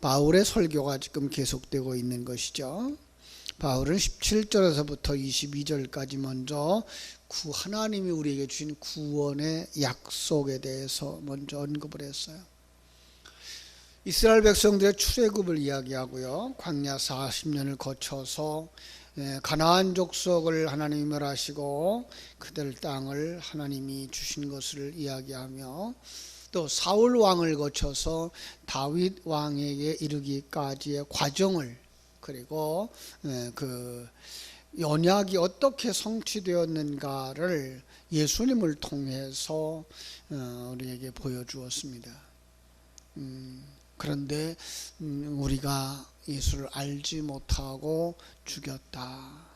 바울의 설교가 지금 계속되고 있는 것이죠. 바울은 17절에서부터 22절까지 먼저 하나님이 우리에게 주신 구원의 약속에 대해서 먼저 언급을 했어요. 이스라엘 백성들의 출애굽을 이야기하고요, 광야 40년을 거쳐서 가나안 족속을 하나님이 멸하시고 그들 땅을 하나님이 주신 것을 이야기하며, 또 사울 왕을 거쳐서 다윗 왕에게 이르기까지의 과정을, 그리고 그 언약이 어떻게 성취되었는가를 예수님을 통해서 우리에게 보여주었습니다. 그런데 우리가 예수를 알지 못하고 죽였다.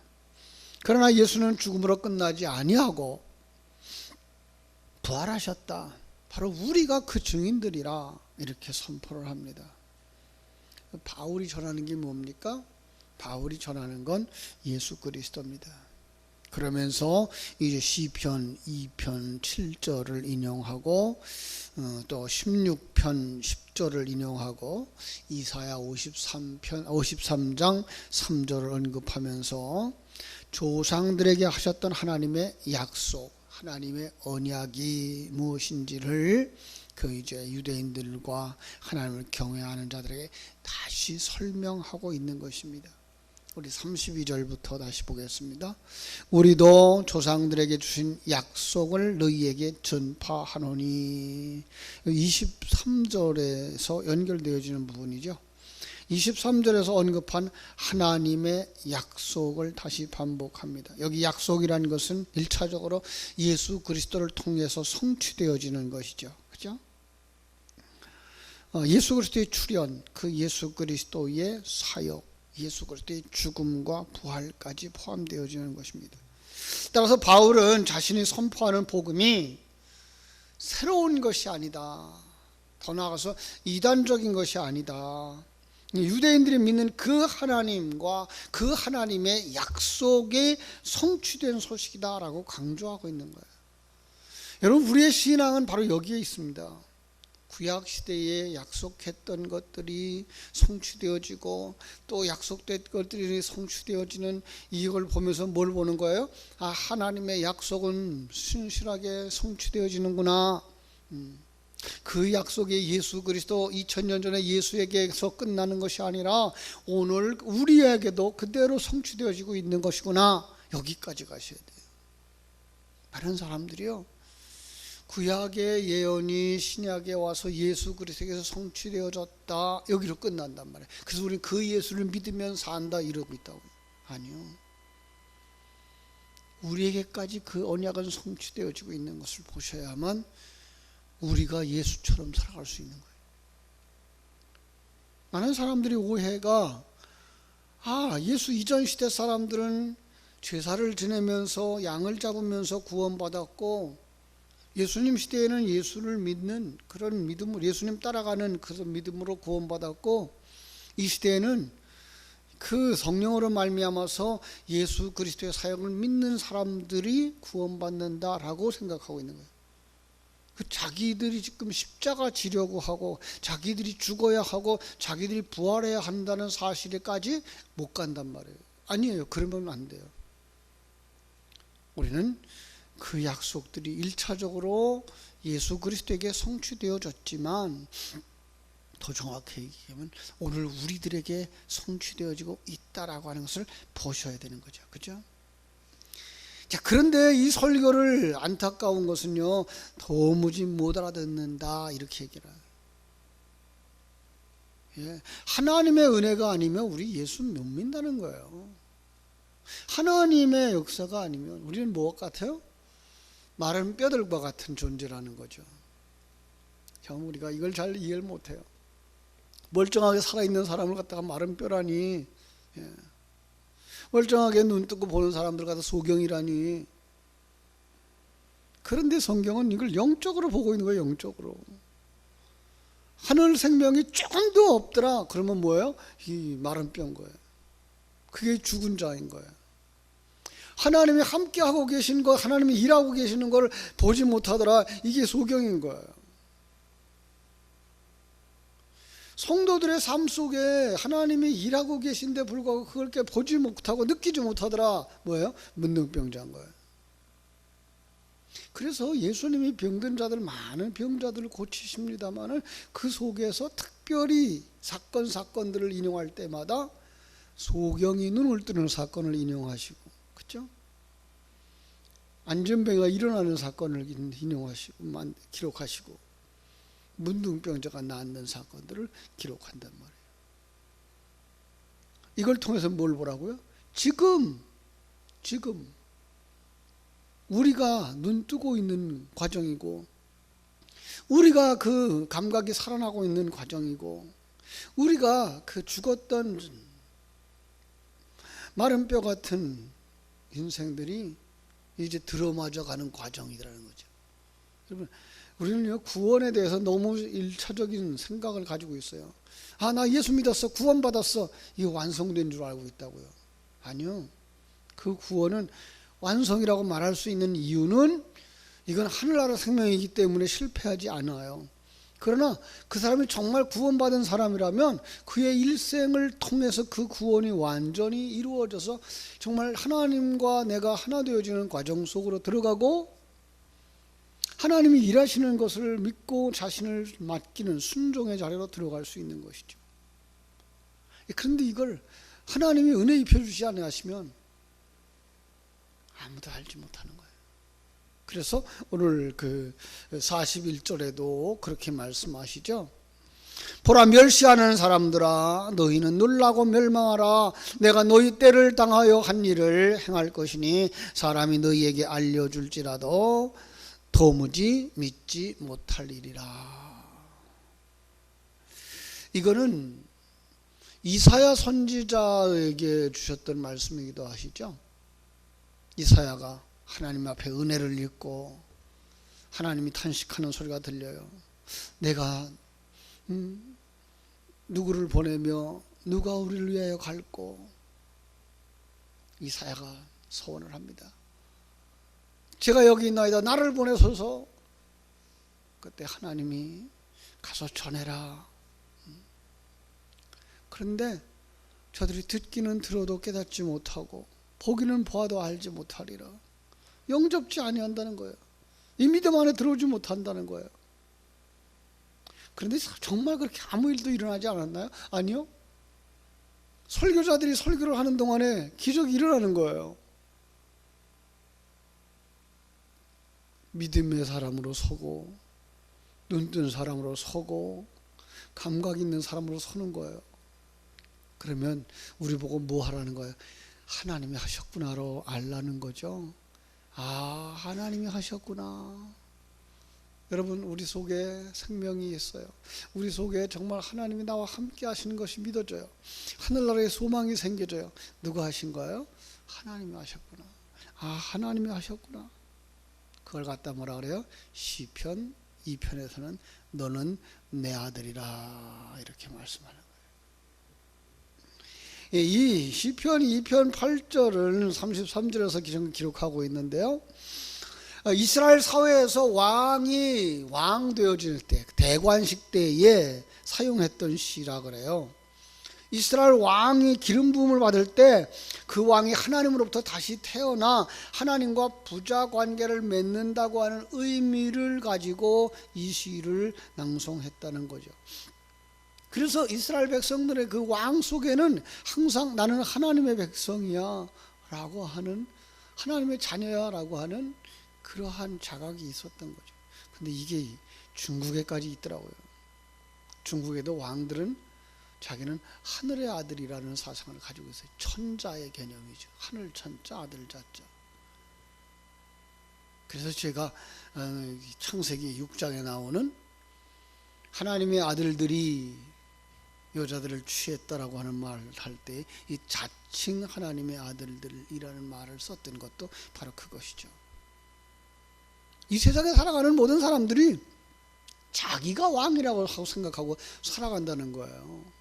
그러나 예수는 죽음으로 끝나지 아니하고 부활하셨다. 바로 우리가 그 증인들이라 이렇게 선포를 합니다. 바울이 전하는 게 뭡니까? 바울이 전하는 건 예수 그리스도입니다. 그러면서 이제 시편 2편 7절을 인용하고 또 16편 10절을 인용하고 이사야 53장 3절을 언급하면서 조상들에게 하셨던 하나님의 약속, 하나님의 언약이 무엇인지를 그 이제 유대인들과 하나님을 경외하는 자들에게 다시 설명하고 있는 것입니다. 우리 32절부터 다시 보겠습니다. 우리도 조상들에게 주신 약속을 너희에게 전파하노니. 23절에서 연결되어지는 부분이죠. 23절에서 언급한 하나님의 약속을 다시 반복합니다. 여기 약속이라는 것은 1차적으로 예수 그리스도를 통해서 성취되어지는 것이죠. 그죠? 예수 그리스도의 출현, 그 예수 그리스도의 사역, 예수 그리스도의 죽음과 부활까지 포함되어지는 것입니다. 따라서 바울은 자신이 선포하는 복음이 새로운 것이 아니다, 더 나아가서 이단적인 것이 아니다, 유대인들이 믿는 그 하나님과 그 하나님의 약속이 성취된 소식이다라고 강조하고 있는 거예요. 여러분, 우리의 신앙은 바로 여기에 있습니다. 구약시대에 약속했던 것들이 성취되어지고 또 약속된 것들이 성취되어지는 이걸 보면서 뭘 보는 거예요? 아, 하나님의 약속은 신실하게 성취되어지는구나. 그 약속이 예수 그리스도 2000년 전에 예수에게서 끝나는 것이 아니라 오늘 우리에게도 그대로 성취되어지고 있는 것이구나. 여기까지 가셔야 돼요. 다른 사람들이요, 구약의 예언이 신약에 와서 예수 그리스도에게서 성취되어졌다, 여기로 끝난단 말이에요. 그래서 우리는 그 예수를 믿으면 산다 이러고 있다고요. 아니요, 우리에게까지 그 언약은 성취되어지고 있는 것을 보셔야만 우리가 예수처럼 살아갈 수 있는 거예요. 많은 사람들이 오해가, 예수 이전 시대 사람들은 제사를 지내면서 양을 잡으면서 구원받았고, 예수님 시대에는 예수를 믿는 그런 믿음으로, 예수님 따라가는 그런 믿음으로 구원받았고, 이 시대에는 그 성령으로 말미암아서 예수 그리스도의 사역을 믿는 사람들이 구원받는다라고 생각하고 있는 거예요. 자기들이 지금 십자가 지려고 하고 자기들이 죽어야 하고 자기들이 부활해야 한다는 사실에까지 못 간단 말이에요. 아니에요. 그러면 안 돼요. 우리는 그 약속들이 1차적으로 예수 그리스도에게 성취되어졌지만, 더 정확히 얘기하면 오늘 우리들에게 성취되어지고 있다라고 하는 것을 보셔야 되는 거죠. 그죠? 자, 그런데 이 설교를 안타까운 것은요, 도무지 못 알아듣는다 이렇게 얘기를 해요. 하나님의 은혜가 아니면 우리 예수 못 믿는다는 거예요. 하나님의 역사가 아니면 우리는 뭐 같아요? 마른 뼈들과 같은 존재라는 거죠. 참 우리가 이걸 잘 이해를 못해요. 멀쩡하게 살아있는 사람을 갖다가 마른 뼈라니, 멀쩡하게 눈 뜨고 보는 사람들 갖다 소경이라니. 그런데 성경은 이걸 영적으로 보고 있는 거예요. 영적으로. 하늘 생명이 조금도 없더라, 그러면 뭐예요? 이 마른 뼈인 거예요. 그게 죽은 자인 거예요. 하나님이 함께 하고 계신 거, 하나님이 일하고 계시는 걸 보지 못하더라, 이게 소경인 거예요. 성도들의 삶 속에 하나님이 일하고 계신데 불구하고 그걸 보지 못하고 느끼지 못하더라. 뭐예요? 문둥병자인 거예요. 그래서 예수님이 병든 자들, 많은 병자들을 고치십니다마는 그 속에서 특별히 사건들을 인용할 때마다 소경이 눈을 뜨는 사건을 인용하시고, 그렇죠? 안전병이가 일어나는 사건을 인용하시고 기록하시고, 문둥병자가 낫는 사건들을 기록한단 말이에요. 이걸 통해서 뭘 보라고요? 지금 우리가 눈 뜨고 있는 과정이고, 우리가 그 감각이 살아나고 있는 과정이고, 우리가 그 죽었던 마른 뼈 같은 인생들이 이제 들어맞아 가는 과정이라는 거죠. 여러분, 우리는요, 구원에 대해서 너무 일차적인 생각을 가지고 있어요. 아, 나 예수 믿었어, 구원받았어, 이게 완성된 줄 알고 있다고요. 아니요, 그 구원은 완성이라고 말할 수 있는 이유는 이건 하늘나라 생명이기 때문에 실패하지 않아요. 그러나 그 사람이 정말 구원받은 사람이라면 그의 일생을 통해서 그 구원이 완전히 이루어져서 정말 하나님과 내가 하나 되어지는 과정 속으로 들어가고, 하나님이 일하시는 것을 믿고 자신을 맡기는 순종의 자리로 들어갈 수 있는 것이죠. 그런데 이걸 하나님이 은혜 입혀주지 않으시면 아무도 알지 못하는 거예요. 그래서 오늘 그 41절에도 그렇게 말씀하시죠. 보라, 멸시하는 사람들아, 너희는 놀라고 멸망하라. 내가 너희 때를 당하여 한 일을 행할 것이니 사람이 너희에게 알려줄지라도 도무지 믿지 못할 일이라. 이거는 이사야 선지자에게 주셨던 말씀이기도 하시죠. 이사야가 하나님 앞에 은혜를 읽고 하나님이 탄식하는 소리가 들려요. 내가 누구를 보내며 누가 우리를 위하여 갈고. 이사야가 소원을 합니다. 제가 여기 있나이다, 나를 보내소서. 그때 하나님이 가서 전해라. 그런데 저들이 듣기는 들어도 깨닫지 못하고 보기는 보아도 알지 못하리라. 영접지 아니한다는 거예요. 이 믿음 안에 들어오지 못한다는 거예요. 그런데 정말 그렇게 아무 일도 일어나지 않았나요? 아니요. 설교자들이 설교를 하는 동안에 기적이 일어나는 거예요. 믿음의 사람으로 서고, 눈뜬 사람으로 서고, 감각 있는 사람으로 서는 거예요. 그러면 우리 보고 뭐 하라는 거예요? 하나님이 하셨구나로 알라는 거죠. 아, 하나님이 하셨구나. 여러분, 우리 속에 생명이 있어요. 우리 속에 정말 하나님이 나와 함께 하시는 것이 믿어져요. 하늘나라의 소망이 생겨져요. 누가 하신 거예요? 하나님이 하셨구나. 아, 하나님이 하셨구나. 그걸 갖다 뭐라 그래요? 시편 2편에서는 너는 내 아들이라, 이렇게 말씀하는 거예요. 이 시편 2편 8절을 33절에서 기록하고 있는데요, 이스라엘 사회에서 왕 되어질 때, 대관식 때에 사용했던 시라 그래요. 이스라엘 왕이 기름 부음을 받을 때 그 왕이 하나님으로부터 다시 태어나 하나님과 부자 관계를 맺는다고 하는 의미를 가지고 이 시를 낭송했다는 거죠. 그래서 이스라엘 백성들의 그 왕 속에는 항상 나는 하나님의 백성이야 라고 하는, 하나님의 자녀야 라고 하는 그러한 자각이 있었던 거죠. 근데 이게 중국에까지 있더라고요. 중국에도 왕들은 자기는 하늘의 아들이라는 사상을 가지고 있어요. 천자의 개념이죠. 하늘 천자, 아들 자자. 그래서 제가 창세기 6장에 나오는 하나님의 아들들이 여자들을 취했다라고 하는 말을 할 때 이 자칭 하나님의 아들들이라는 말을 썼던 것도 바로 그것이죠. 이 세상에 살아가는 모든 사람들이 자기가 왕이라고 생각하고 살아간다는 거예요.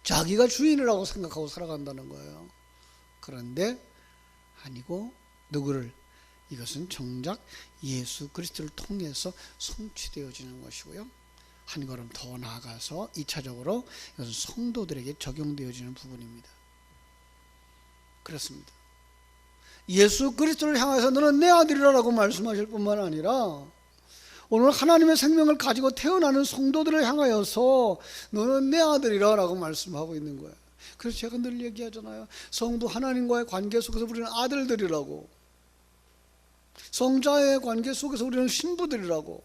자기가 주인이라고 생각하고 살아간다는 거예요. 그런데 아니고, 누구를? 이것은 정작 예수 그리스도를 통해서 성취되어지는 것이고요. 한 걸음 더 나아가서 2차적으로 이것은 성도들에게 적용되어지는 부분입니다. 그렇습니다. 예수 그리스도를 향해서 너는 내 아들이라고 말씀하실 뿐만 아니라 오늘 하나님의 생명을 가지고 태어나는 성도들을 향하여서 너는 내 아들이라고 말씀하고 있는 거예요. 그래서 제가 늘 얘기하잖아요. 성도 하나님과의 관계 속에서 우리는 아들들이라고, 성자의 관계 속에서 우리는 신부들이라고,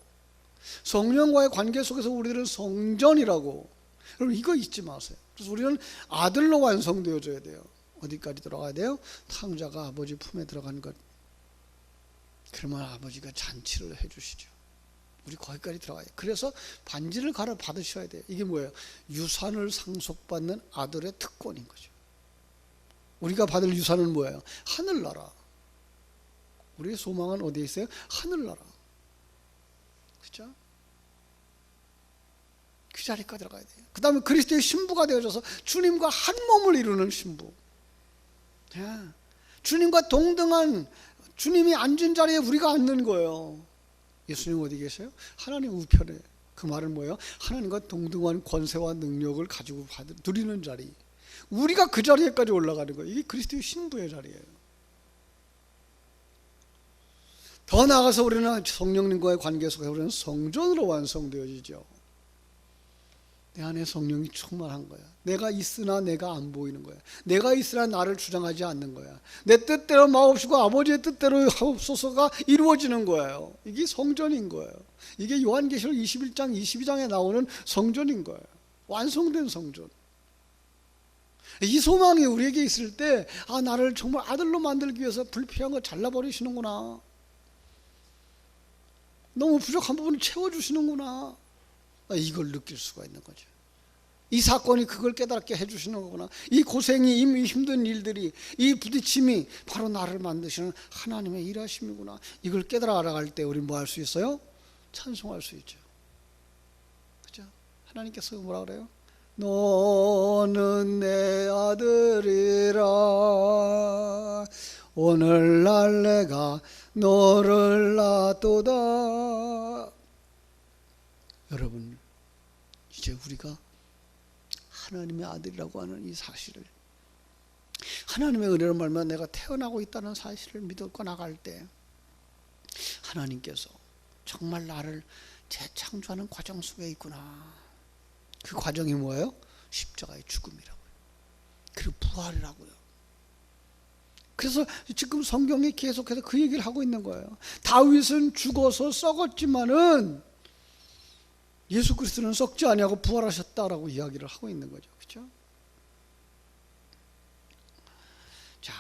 성령과의 관계 속에서 우리들은 성전이라고. 여러분 이거 잊지 마세요. 그래서 우리는 아들로 완성되어져야 돼요. 어디까지 들어가야 돼요? 탕자가 아버지 품에 들어간 것. 그러면 아버지가 잔치를 해주시죠. 우리 거기까지 들어가야 돼요. 그래서 반지를 갈아 받으셔야 돼요. 이게 뭐예요? 유산을 상속받는 아들의 특권인 거죠. 우리가 받을 유산은 뭐예요? 하늘나라. 우리의 소망은 어디에 있어요? 하늘나라. 그렇죠? 그 자리까지 들어가야 돼요. 그 다음에 그리스도의 신부가 되어져서 주님과 한 몸을 이루는 신부. 주님과 동등한, 주님이 앉은 자리에 우리가 앉는 거예요. 예수님 어디 계세요? 하나님 우편에. 그 말은 뭐예요? 하나님과 동등한 권세와 능력을 가지고 누리는 자리. 우리가 그 자리에까지 올라가는 거예요. 이게 그리스도의 신부의 자리예요. 더 나아가서 우리는 성령님과의 관계 속에 우리는 성전으로 완성되어지죠. 내 안에 성령이 충만한 거야. 내가 있으나 내가 안 보이는 거야. 내가 있으나 나를 주장하지 않는 거야. 내 뜻대로 마옵시고 아버지의 뜻대로 하옵소서가 이루어지는 거예요. 이게 성전인 거예요. 이게 요한계시록 21장 22장에 나오는 성전인 거예요. 완성된 성전. 이 소망이 우리에게 있을 때 나를 정말 아들로 만들기 위해서 불필요한 거 잘라버리시는구나. 너무 부족한 부분을 채워주시는구나. 이걸 느낄 수가 있는 거죠. 이 사건이 그걸 깨닫게 해주시는 거구나. 이 고생이, 이 힘든 일들이, 이 부딪힘이 바로 나를 만드시는 하나님의 일하심이구나. 이걸 깨달아 알아갈 때 우리 뭐 할 수 있어요? 찬송할 수 있죠. 그죠? 하나님께서 뭐라 그래요? 너는 내 아들이라 오늘날 내가 너를 낳도다. 여러분 이제 우리가 하나님의 아들이라고 하는 이 사실을, 하나님의 은혜로 말미암아 내가 태어나고 있다는 사실을 믿고 나갈 때 하나님께서 정말 나를 재창조하는 과정 속에 있구나. 그 과정이 뭐예요? 십자가의 죽음이라고요. 그리고 부활이라고요. 그래서 지금 성경이 계속해서 그 얘기를 하고 있는 거예요. 다윗은 죽어서 썩었지만은 예수 그리스도는 썩지 아니하고 부활하셨다라고 이야기를 하고 있는 거죠. 그렇죠? 자,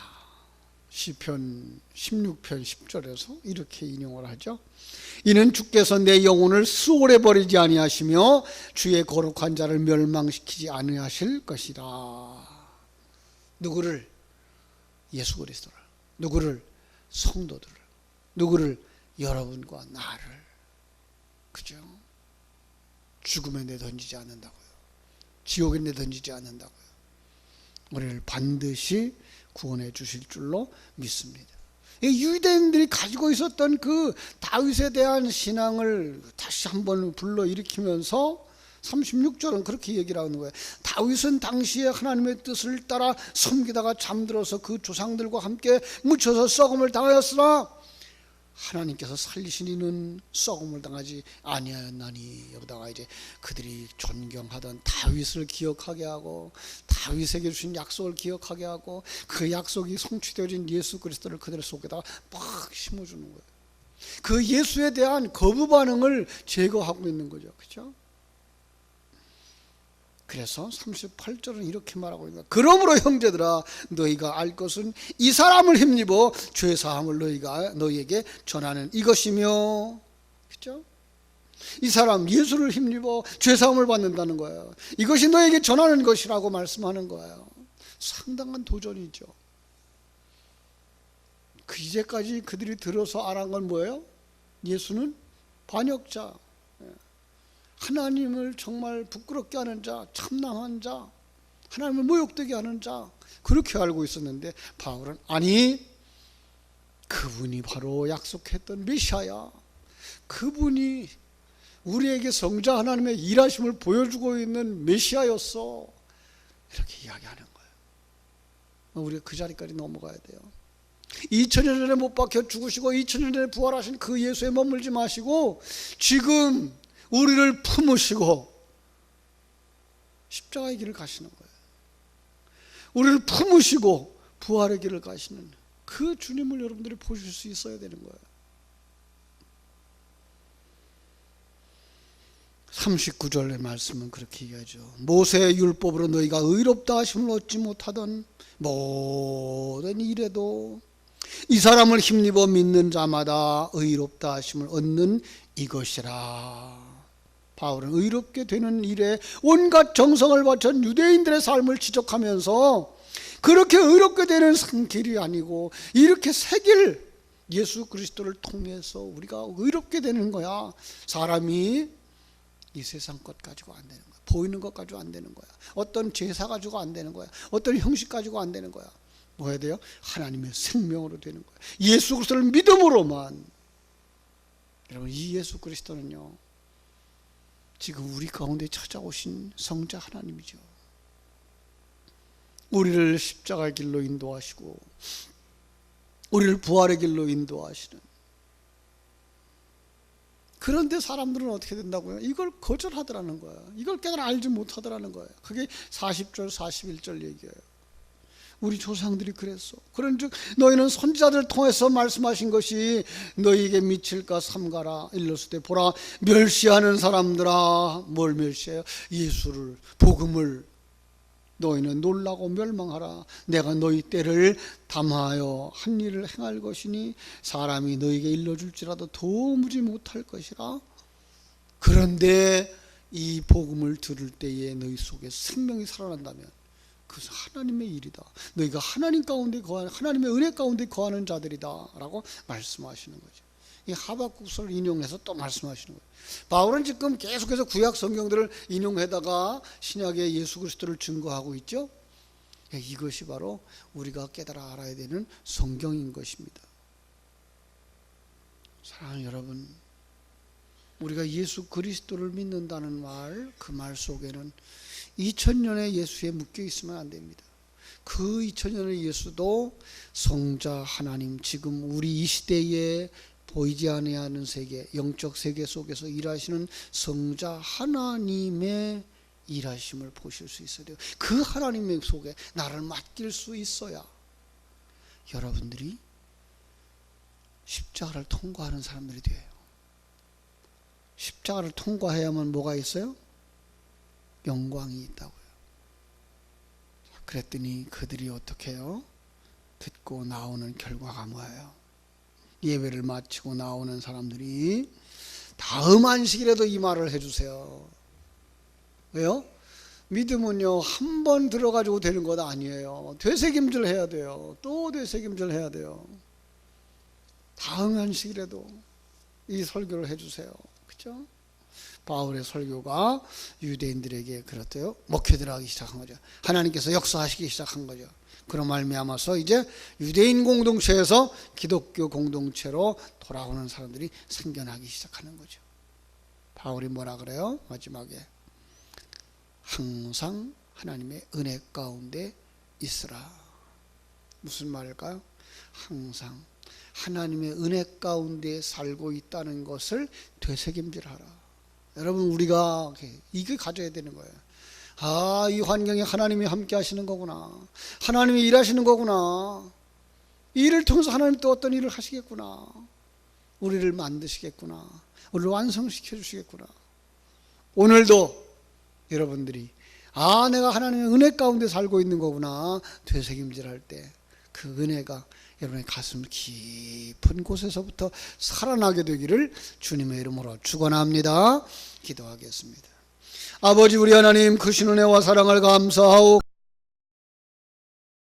시편 16편 10절에서 이렇게 인용을 하죠. 이는 주께서 내 영혼을 수월해 버리지 아니하시며 주의 거룩한 자를 멸망시키지 아니하실 것이라. 누구를? 예수 그리스도를. 누구를? 성도들을. 누구를? 여러분과 나를. 그죠? 죽음에 내던지지 않는다고요. 지옥에 내던지지 않는다고요. 우리를 반드시 구원해 주실 줄로 믿습니다. 유대인들이 가지고 있었던 그 다윗에 대한 신앙을 다시 한번 불러일으키면서 36절은 그렇게 얘기를 하는 거예요. 다윗은 당시에 하나님의 뜻을 따라 섬기다가 잠들어서 그 조상들과 함께 묻혀서 썩음을 당하였으나 하나님께서 살리신 이는 썩음을 당하지 아니하였나니. 여기다가 이제 그들이 존경하던 다윗을 기억하게 하고 다윗에게 주신 약속을 기억하게 하고 그 약속이 성취되어진 예수 그리스도를 그들 속에다가 막 심어주는 거예요. 그 예수에 대한 거부 반응을 제거하고 있는 거죠. 그렇죠? 그래서 38절은 이렇게 말하고 있는 거예요. 그러므로 형제들아 너희가 알 것은 이 사람을 힘입어 죄 사함을 너희에게 전하는 이것이며. 그렇죠? 이 사람 예수를 힘입어 죄 사함을 받는다는 거예요. 이것이 너에게 전하는 것이라고 말씀하는 거예요. 상당한 도전이죠. 그 이제까지 그들이 들어서 알아간 건 뭐예요? 예수는 반역자, 하나님을 정말 부끄럽게 하는 자, 참남한 자, 하나님을 모욕되게 하는 자, 그렇게 알고 있었는데 바울은 아니, 그분이 바로 약속했던 메시아야. 그분이 우리에게 성자 하나님의 일하심을 보여주고 있는 메시아였어. 이렇게 이야기하는 거예요. 우리가 그 자리까지 넘어가야 돼요. 2000년 전에 못 박혀 죽으시고 2000년 전에 부활하신 그 예수에 머물지 마시고 지금 우리를 품으시고 십자가의 길을 가시는 거예요. 우리를 품으시고 부활의 길을 가시는 그 주님을 여러분들이 보실 수 있어야 되는 거예요. 39절의 말씀은 그렇게 얘기하죠. 모세의 율법으로 너희가 의롭다 하심을 얻지 못하던 모든 일에도 이 사람을 힘입어 믿는 자마다 의롭다 하심을 얻는 이것이라. 바울은 의롭게 되는 일에 온갖 정성을 바쳐 유대인들의 삶을 지적하면서 그렇게 의롭게 되는 길이 아니고 이렇게 새 길, 예수 그리스도를 통해서 우리가 의롭게 되는 거야. 사람이 이 세상 것 가지고 안 되는 거야. 보이는 것 가지고 안 되는 거야. 어떤 제사 가지고 안 되는 거야. 어떤 형식 가지고 안 되는 거야. 뭐 해야 돼요? 하나님의 생명으로 되는 거야. 예수 그리스도를 믿음으로만. 여러분, 이 예수 그리스도는요, 지금 우리 가운데 찾아오신 성자 하나님이죠. 우리를 십자가의 길로 인도하시고 우리를 부활의 길로 인도하시는. 그런데 사람들은 어떻게 된다고요? 이걸 거절하더라는 거야. 이걸 깨달아 알지 못하더라는 거야. 그게 40절 41절 얘기예요. 우리 조상들이 그랬어. 그런즉 너희는 선지자들을 통해서 말씀하신 것이 너희에게 미칠까 삼가라. 일렀을 보라, 멸시하는 사람들아. 뭘 멸시해요? 예수를, 복음을. 너희는 놀라고 멸망하라. 내가 너희 때를 담하여 한 일을 행할 것이니 사람이 너희에게 일러줄지라도 도무지 못할 것이라. 그런데 이 복음을 들을 때에 너희 속에 생명이 살아난다면 그것은 하나님의 일이다. 너희가 하나님 가운데 거하는, 하나님의 은혜 가운데 거하는 자들이다 라고 말씀하시는 거죠. 이 하박국서를 인용해서 또 말씀하시는 거예요. 바울은 지금 계속해서 구약 성경들을 인용해다가 신약의 예수 그리스도를 증거하고 있죠. 이것이 바로 우리가 깨달아 알아야 되는 성경인 것입니다. 사랑하는 여러분, 우리가 예수 그리스도를 믿는다는 말, 그 말 속에는 2000년의 예수에 묶여 있으면 안 됩니다. 그 2000년의 예수도 성자 하나님, 지금 우리 이 시대에 보이지 아니하는 세계, 영적 세계 속에서 일하시는 성자 하나님의 일하심을 보실 수 있어야 돼요. 그 하나님의 속에 나를 맡길 수 있어야 여러분들이 십자가를 통과하는 사람들이 돼요. 십자가를 통과해야만 뭐가 있어요? 영광이 있다고요. 그랬더니 그들이 어떻게 해요? 듣고 나오는 결과가 뭐예요? 예배를 마치고 나오는 사람들이 다음 안식일에도 이 말을 해주세요. 왜요? 믿음은요, 한 번 들어가지고 되는 것 아니에요. 되새김질 해야 돼요. 또 되새김질 해야 돼요. 다음 안식일에도 이 설교를 해주세요. 그렇죠? 바울의 설교가 유대인들에게 그렇대요. 목회들하기 시작한 거죠. 하나님께서 역사하시기 시작한 거죠. 그런 말미암아서 이제 유대인 공동체에서 기독교 공동체로 돌아오는 사람들이 생겨나기 시작하는 거죠. 바울이 뭐라 그래요? 마지막에 항상 하나님의 은혜 가운데 있으라. 무슨 말일까요? 항상 하나님의 은혜 가운데 살고 있다는 것을 되새김질하라. 여러분, 우리가 이게 가져야 되는 거예요. 아, 이 환경에 하나님이 함께 하시는 거구나. 하나님이 일하시는 거구나. 이 일을 통해서 하나님 또 어떤 일을 하시겠구나. 우리를 만드시겠구나. 우리를 완성시켜 주시겠구나. 오늘도 여러분들이 아, 내가 하나님의 은혜 가운데 살고 있는 거구나. 되새김질할 때 그 은혜가 여러분의 가슴 깊은 곳에서부터 살아나게 되기를 주님의 이름으로 축원합니다. 기도하겠습니다. 아버지, 우리 하나님, 크신 은혜와 사랑을 감사하오